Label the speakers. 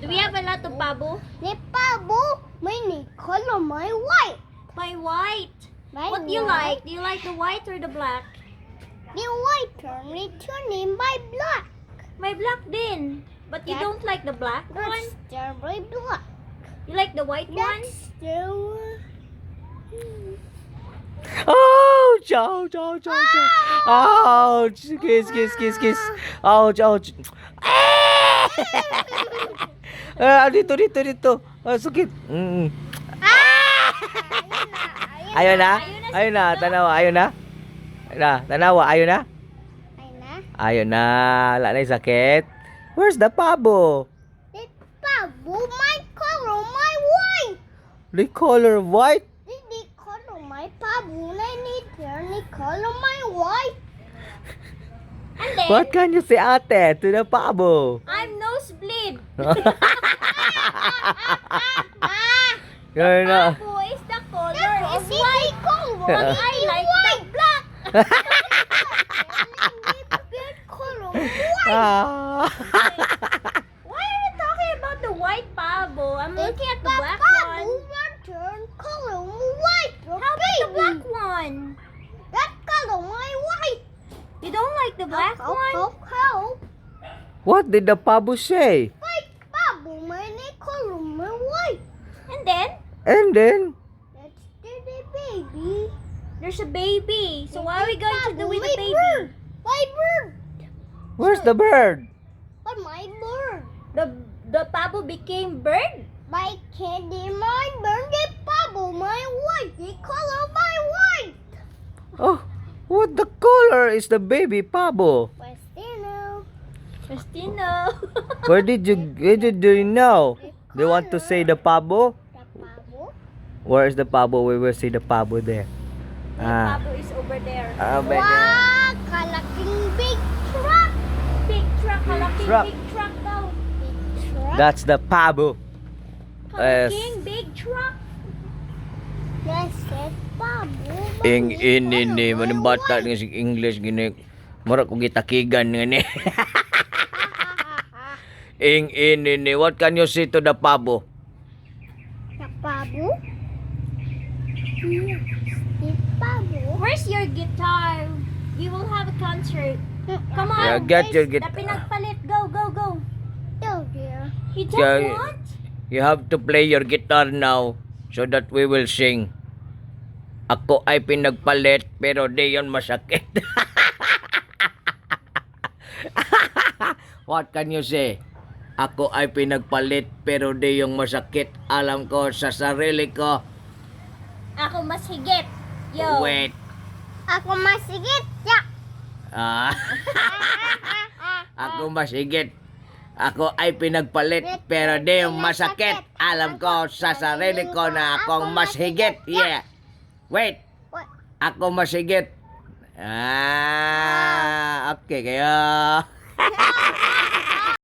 Speaker 1: Do we have a lot of pabo?
Speaker 2: The pabo, my color, my white.
Speaker 1: My white.
Speaker 2: My
Speaker 1: What do you like? Do you like the white or the black?
Speaker 2: The white turn returning my black.
Speaker 1: My black din. But you don't like the black one?
Speaker 2: That's the my black.
Speaker 1: You like the white one?
Speaker 2: That's the
Speaker 3: Ouch! Ouch! Ouch! Ouch! Ouch! Kiss! Kiss! Kiss! Kiss! Ouch! Ouch! Dito! Ah, sakit. Ayaw na? Ayaw na. Tanawa. Ayaw na? Tanawa. Ayaw na? Ayaw na. Wala na yung sakit. Where's the pabo?
Speaker 2: The pabo, my color, my white.
Speaker 3: The color white?
Speaker 2: The color, my pabo, I need turn the color, my white.
Speaker 1: And then,
Speaker 3: What can you say, ate, to the pabo?
Speaker 1: I'm nosebleed.
Speaker 3: Yan na.
Speaker 1: Pabo is the color of
Speaker 2: Is
Speaker 1: white.
Speaker 2: the color,
Speaker 1: But I like the black.
Speaker 2: the color, white.
Speaker 3: Ah.
Speaker 1: Why are you talking about the white pabo? I'm looking at the black
Speaker 2: pabo,
Speaker 1: one.
Speaker 2: turn color, white.
Speaker 1: How about the black one?
Speaker 2: That color, my white.
Speaker 1: You don't like the black one?
Speaker 3: What did the pabo say?
Speaker 2: White pabo, my color, my white.
Speaker 1: And then,
Speaker 2: That's the baby.
Speaker 1: there's a baby. So what are we going to do with the
Speaker 2: My
Speaker 1: baby?
Speaker 2: bird. My bird.
Speaker 3: Where's the bird?
Speaker 2: But my bird.
Speaker 1: The pabo became bird?
Speaker 2: My candy, my bird, the pabo, my white, the color, my white.
Speaker 3: Oh, what the color is the baby pabo?
Speaker 1: Christina.
Speaker 3: Where did you know? Do you want to say the pabo?
Speaker 2: The pabo.
Speaker 3: Where is the pabo? We will see the pabo there.
Speaker 1: The
Speaker 3: Ah,
Speaker 1: pabo is over there.
Speaker 3: over there.
Speaker 2: Wow, kalaking big truck.
Speaker 1: Big truck, kalaking
Speaker 3: truck.
Speaker 1: big truck daw.
Speaker 2: Big truck.
Speaker 3: That's the pabo. Yes.
Speaker 1: Kalaking big truck.
Speaker 2: Yes, it's pabo.
Speaker 3: Ini man bata nga sig English gini. Mura ko gitakigan nga ni. Ini what can you say to the pabo?
Speaker 2: The pabo. Yes, the pabo.
Speaker 1: Where's your guitar? We will have a concert. Come on.
Speaker 3: Yeah, get your
Speaker 1: The
Speaker 3: guitar.
Speaker 1: pinagpalit. Go.
Speaker 2: Oh dear.
Speaker 1: You don't
Speaker 3: Yeah,
Speaker 1: want?
Speaker 3: You have to play your guitar now so that we will sing. Ako ay pinagpalit pero di yon masakit. What can you say? Ako ay pinagpalit pero di yung masakit. Alam ko sa sarili ko.
Speaker 1: Ako mas higit. Yo.
Speaker 3: Wait.
Speaker 2: Ako masigit. Ya.
Speaker 3: Ah. Ako masigit. Ako ay pinagpalit pero di yung masakit. Alam ko sa sarili ko na akong mas higit. Yeah. Wait.
Speaker 2: What?
Speaker 3: Ako mas higit. Okay kayo.